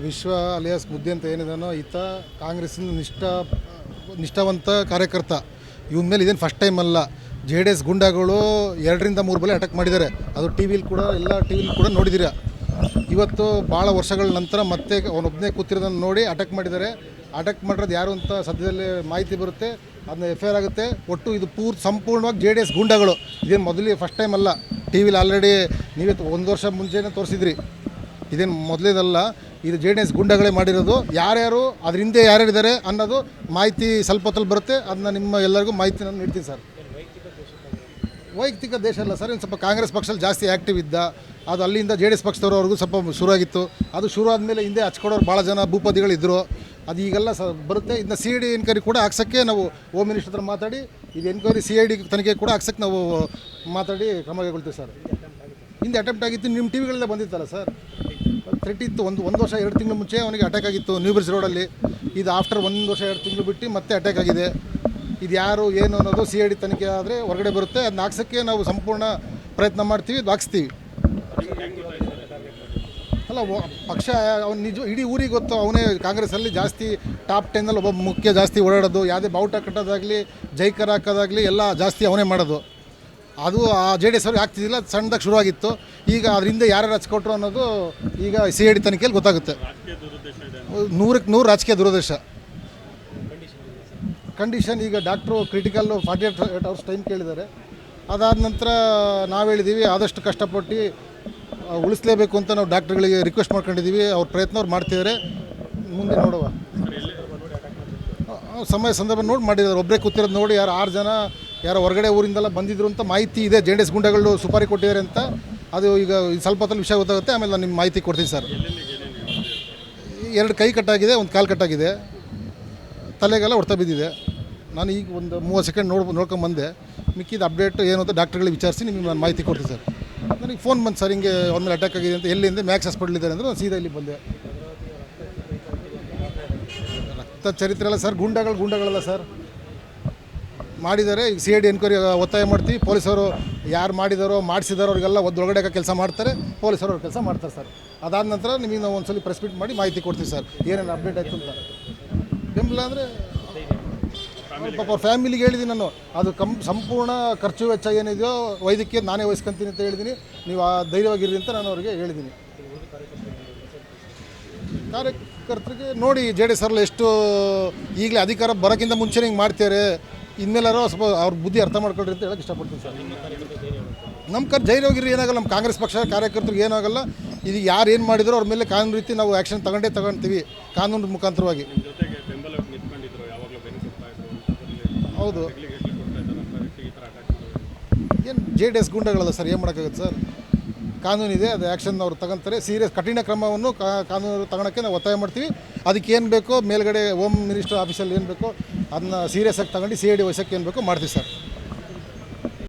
ವಿಶ್ವ ಅಲಿಯಾಸ್ ಮುದ್ದೆ ಅಂತ ಏನಿದಾನೋ ಈತ ಕಾಂಗ್ರೆಸ್ಸಿನ ನಿಷ್ಠಾವಂತ ಕಾರ್ಯಕರ್ತ. ಇವನ ಮೇಲೆ ಇದೇನು ಫಸ್ಟ್ ಟೈಮ್ ಅಲ್ಲ. JDS ಗುಂಡಾಗಳು 2ರಿಂದ 3 ಬಲೆ ಅಟ್ಯಾಕ್ ಮಾಡಿದ್ದಾರೆ. ಅದು ಟಿ ವಿಲಿ ಕೂಡ ಎಲ್ಲ ಟಿ ವಿಲಿ ಕೂಡ ನೋಡಿದ್ದೀರ. ಇವತ್ತು ಭಾಳ ವರ್ಷಗಳ ನಂತರ ಮತ್ತೆ ಅವನೊಬ್ಬನೇ ಕೂತಿರೋದನ್ನು ನೋಡಿ ಅಟ್ಯಾಕ್ ಮಾಡಿದ್ದಾರೆ. ಅಟ್ಯಾಕ್ ಮಾಡಿರೋದು ಯಾರು ಅಂತ ಸದ್ಯದಲ್ಲೇ ಮಾಹಿತಿ ಬರುತ್ತೆ, ಅದನ್ನ FIR ಆಗುತ್ತೆ. ಒಟ್ಟು ಇದು ಸಂಪೂರ್ಣವಾಗಿ JDS ಗುಂಡಾಗಳು. ಇದೇನು ಮೊದಲೇ ಫಸ್ಟ್ ಟೈಮ್ ಅಲ್ಲ. ಟಿ ವಿಲಿ ಆಲ್ರೆಡಿ ನೀವೇ 1 ವರ್ಷ ಮುಂಚೆನೇ ತೋರಿಸಿದ್ರಿ. ಇದೇನು ಮೊದಲೇದಲ್ಲ, ಇದು JDS ಗುಂಡಾಗಳೇ ಮಾಡಿರೋದು. ಯಾರ್ಯಾರು ಅದ್ರ ಹಿಂದೆ ಯಾರ್ಯಾರಿದ್ದಾರೆ ಅನ್ನೋದು ಮಾಹಿತಿ ಸ್ವಲ್ಪ ಹೊತ್ತಲ್ಲಿ ಬರುತ್ತೆ. ಅದನ್ನ ನಿಮ್ಮ ಎಲ್ಲರಿಗೂ ಮಾಹಿತಿ ನಾನು ನೀಡ್ತೀನಿ ಸರ್. ವೈಯಕ್ತಿಕ ದೇಶ ಅಲ್ಲ ಸರ್, ಇನ್ನು ಸ್ವಲ್ಪ ಕಾಂಗ್ರೆಸ್ ಪಕ್ಷದಲ್ಲಿ ಜಾಸ್ತಿ ಆ್ಯಕ್ಟಿವ್ ಇದ್ದ. ಅದು ಅಲ್ಲಿಂದ JDS ಪಕ್ಷದವ್ರವ್ರಿಗೂ ಸ್ವಲ್ಪ ಶುರುವಾಗಿತ್ತು. ಅದು ಶುರು ಆದಮೇಲೆ ಹಿಂದೆ ಹಚ್ಕೊಡೋರು ಭಾಳ ಜನ ಭೂಪದಿಗಳಿದ್ದರು. ಅದು ಈಗೆಲ್ಲ ಬರುತ್ತೆ. ಇದನ್ನ CID ಎನ್ಕ್ವೈರಿ ಕೂಡ ಹಾಕ್ಸೋಕ್ಕೆ ನಾವು ಹೋಮ್ ಮಿನಿಸ್ಟರ್ ಹತ್ರ ಮಾತಾಡಿ ಇದು ಎನ್ಕ್ವೈರಿ CID ತನಿಖೆ ಕೂಡ ಹಾಕ್ಸೋಕ್ಕೆ ನಾವು ಮಾತಾಡಿ ಕ್ರಮ ಕೈಗೊಳ್ತೀವಿ ಸರ್. ಹಿಂದೆ ಅಟೆಂಪ್ಟ್ ಆಗಿತ್ತು, ನಿಮ್ಮ ಟಿ ವಿಗಳಲ್ಲೇ ಬಂದಿತ್ತಲ್ಲ ಸರ್. ಥ್ರೆಟ್ ಇತ್ತು. ಒಂದು ವರ್ಷ 2 ತಿಂಗಳು ಮುಂಚೆ ಅವನಿಗೆ ಅಟ್ಯಾಕ್ ಆಗಿತ್ತು ನ್ಯೂ ಬ್ರಿಡ್ಜ್ ರೋಡಲ್ಲಿ. ಇದು ಆಫ್ಟರ್ 1 ವರ್ಷ 2 ತಿಂಗಳು ಬಿಟ್ಟು ಮತ್ತೆ ಅಟ್ಯಾಕ್ ಆಗಿದೆ. ಇದು ಯಾರು ಏನು ಅನ್ನೋದು CID ತನಿಖೆ ಆದರೆ ಹೊರಗಡೆ ಬರುತ್ತೆ. ಅದನ್ನ ಹಾಕ್ಸೋಕ್ಕೆ ನಾವು ಸಂಪೂರ್ಣ ಪ್ರಯತ್ನ ಮಾಡ್ತೀವಿ, ಇದು ಹಾಕ್ಸ್ತೀವಿ. ಅಲ್ಲ, ಪಕ್ಷ ಅವ್ನು ನಿಜ ಇಡೀ ಊರಿಗೆ ಗೊತ್ತು. ಅವನೇ ಕಾಂಗ್ರೆಸ್ಸಲ್ಲಿ ಜಾಸ್ತಿ ಟಾಪ್ 10ನಲ್ಲಿ ಒಬ್ಬ ಮುಖ್ಯ ಜಾಸ್ತಿ ಓಡಾಡೋದು. ಯಾವುದೇ ಬಾವುಟ ಕಟ್ಟೋದಾಗಲಿ ಜೈಕರ್ ಹಾಕೋದಾಗಲಿ ಎಲ್ಲ ಜಾಸ್ತಿ ಅವನೇ ಮಾಡೋದು. ಅದು ಆ JDS ಅವ್ರಿಗೆ ಆಗ್ತಿದ್ದಿಲ್ಲ, ಸಣ್ಣದಾಗಿ ಶುರುವಾಗಿತ್ತು. ಈಗ ಅದರಿಂದ ಯಾರು ಹಚ್ಕೊಟ್ರು ಅನ್ನೋದು ಈಗ CID ತನಿಖೆಯಲ್ಲಿ ಗೊತ್ತಾಗುತ್ತೆ. 100ಕ್ಕೆ 100 ರಾಜಕೀಯ ದುರುದ್ದೇಶ. ಕಂಡೀಷನ್ ಈಗ ಡಾಕ್ಟ್ರು ಕ್ರಿಟಿಕಲ್ 48 ಅವರ್ಸ್ ಟೈಮ್ ಕೇಳಿದ್ದಾರೆ. ಅದಾದ ನಂತರ ನಾವು ಹೇಳಿದ್ದೀವಿ ಆದಷ್ಟು ಕಷ್ಟಪಟ್ಟು ಉಳಿಸಲೇಬೇಕು ಅಂತ ನಾವು ಡಾಕ್ಟ್ರುಗಳಿಗೆ ರಿಕ್ವೆಸ್ಟ್ ಮಾಡ್ಕೊಂಡಿದ್ದೀವಿ. ಅವ್ರ ಪ್ರಯತ್ನ ಅವ್ರು ಮಾಡ್ತಿದ್ದಾರೆ. ಮುಂದೆ ನೋಡುವ ಸಮಯ ಸಂದರ್ಭ ನೋಡಿ ಮಾಡಿದ್ದಾರೆ. ಒಬ್ಬರೇ ಕೂತಿರೋದು ನೋಡಿ ಯಾರು 6 ಜನ ಯಾರೋ ಹೊರಗಡೆ ಊರಿಂದೆಲ್ಲ ಬಂದಿದ್ರು ಅಂತ ಮಾಹಿತಿ ಇದೆ. JDS ಗುಂಡಗಳು ಸುಪಾರಿ ಕೊಟ್ಟಿದ್ದಾರೆ ಅಂತ. ಅದು ಈಗ ಸ್ವಲ್ಪ ಹೊತ್ತಲ್ಲಿ ವಿಷಯ ಗೊತ್ತಾಗುತ್ತೆ. ಆಮೇಲೆ ನಾನು ನಿಮ್ಮ ಮಾಹಿತಿ ಕೊಡ್ತೀನಿ ಸರ್. 2 ಕೈ ಕಟ್ಟಾಗಿದೆ, 1 ಕಾಲು ಕಟ್ಟಾಗಿದೆ, ತಲೆಗೆಲ್ಲ ಹೊಡ್ತಾ ಬಿದ್ದಿದೆ. ನಾನು ಈಗ ಒಂದು 30 ಸೆಕೆಂಡ್ ನೋಡ್ಕೊಂಬಂದೆ. ಮಿಕ್ಕಿದ ಅಪ್ಡೇಟ್ ಏನು ಅಂತ ಡಾಕ್ಟ್ರುಗಳಿಗೆ ವಿಚಾರಿಸಿ ನಿಮಗೆ ನಾನು ಮಾಹಿತಿ ಕೊಡ್ತೀನಿ ಸರ್. ನನಗೆ ಫೋನ್ ಬಂದು ಸರ್ ಹಿಂಗೆ ಅವ್ರ ಮೇಲೆ ಅಟ್ಯಾಕ್ ಆಗಿದೆ ಅಂತ. ಎಲ್ಲಿಂದ ಮ್ಯಾಕ್ಸ್ ಹಾಸ್ಪಿಟಲ್ ಇದ್ದಾರೆ ಅಂದರೆ ನಾನು ಸೀದಾ ಇಲ್ಲಿ ಬಂದೆ. ರಕ್ತ ಚರಿತ್ರೆ ಅಲ್ಲ ಸರ್, ಗುಂಡಗಳಲ್ಲ ಸರ್ ಮಾಡಿದ್ದಾರೆ. ಈಗ CID ಎನ್ಕ್ವೈರಿ ಒತ್ತಾಯ ಮಾಡ್ತೀವಿ. ಪೊಲೀಸರು ಯಾರು ಮಾಡಿದಾರೋ ಮಾಡಿಸಿದಾರೋ ಅವ್ರಿಗೆಲ್ಲ ಒಳಗಡೆ ಕೆಲಸ ಮಾಡ್ತಾರೆ. ಪೊಲೀಸರು ಅವ್ರ ಕೆಲಸ ಮಾಡ್ತಾರೆ ಸರ್. ಅದಾದ ನಂತರ ನಿಮಗೆ ನಾವು ಒಂದ್ಸಲ ಪ್ರೆಸ್ ಮೀಟ್ ಮಾಡಿ ಮಾಹಿತಿ ಕೊಡ್ತೀವಿ ಸರ್, ಏನೇನು ಅಪ್ಡೇಟ್ ಆಯಿತು ಅಂತ. ಬೆಂಬಲ ಅಂದರೆ ಪಾಪ ಅವ್ರ ಫ್ಯಾಮಿಲಿಗೆ ಹೇಳಿದ್ದೀನಿ ನಾನು. ಅದು ಸಂಪೂರ್ಣ ಖರ್ಚು ವೆಚ್ಚ ಏನಿದೆಯೋ ವೈದ್ಯಕೀಯ ನಾನೇ ವಹಿಸ್ಕೊಂತೀನಿ ಅಂತ ಹೇಳಿದ್ದೀನಿ. ನೀವು ಧೈರ್ಯವಾಗಿರಿ ಅಂತ ನಾನು ಅವ್ರಿಗೆ ಹೇಳಿದ್ದೀನಿ. ಕಾರ್ಯಕರ್ತರಿಗೆ ನೋಡಿ JDS ಅವರೆಲ್ಲ ಎಷ್ಟು ಈಗಲೇ ಅಧಿಕಾರ ಬರೋಕ್ಕಿಂತ ಮುಂಚೆನೇ ಹಿಂಗೆ ಮಾಡ್ತಾರೆ. ಇನ್ಮೇಲಾರು ಸ್ವಲ್ಪ ಅವ್ರ ಬುದ್ಧಿ ಅರ್ಥ ಮಾಡ್ಕೊಳ್ರಿ ಅಂತ ಹೇಳಕ್ಕೆ ಇಷ್ಟಪಡ್ತೀನಿ ಸರ್. ನಮ್ಮ ಧೈರ್ಯವಾಗಿರಿ, ಏನಾಗಲ್ಲ. ನಮ್ಮ ಕಾಂಗ್ರೆಸ್ ಪಕ್ಷ ಕಾರ್ಯಕರ್ತರಿಗೆ ಏನಾಗಲ್ಲ. ಇದು ಯಾರು ಏನು ಮಾಡಿದ್ರು ಅವ್ರ ಮೇಲೆ ಕಾನೂನು ರೀತಿ ನಾವು ಆ್ಯಕ್ಷನ್ ತಗೊಳ್ತೀವಿ, ಕಾನೂನು ಮುಖಾಂತರವಾಗಿ. ಹೌದು, ಏನು JDS ಗುಂಡಗಳಲ್ಲ ಸರ್, ಏನು ಮಾಡೋಕ್ಕಾಗುತ್ತೆ ಸರ್. ಕಾನೂನಿದೆ, ಅದು ಆ್ಯಕ್ಷನ್ ಅವ್ರು ತಗೊಂತಾರೆ. ಸೀರಿಯಸ್ ಕಠಿಣ ಕ್ರಮವನ್ನು ಕಾನೂನು ತಗೊಳಕ್ಕೆ ನಾವು ಒತ್ತಾಯ ಮಾಡ್ತೀವಿ. ಅದಕ್ಕೆ ಏನು ಬೇಕೋ ಮೇಲ್ಗಡೆ ಹೋಮ್ ಮಿನಿಸ್ಟರ್ ಆಫೀಸಲ್ಲಿ ಏನು ಬೇಕೋ ಅದನ್ನ ಸೀರಿಯಸ್ ಆಗಿ ತಗೊಂಡು CID ವಹಿಸೋಕ್ಕೆ ಏನು ಬೇಕೋ ಮಾಡ್ತೀವಿ ಸರ್.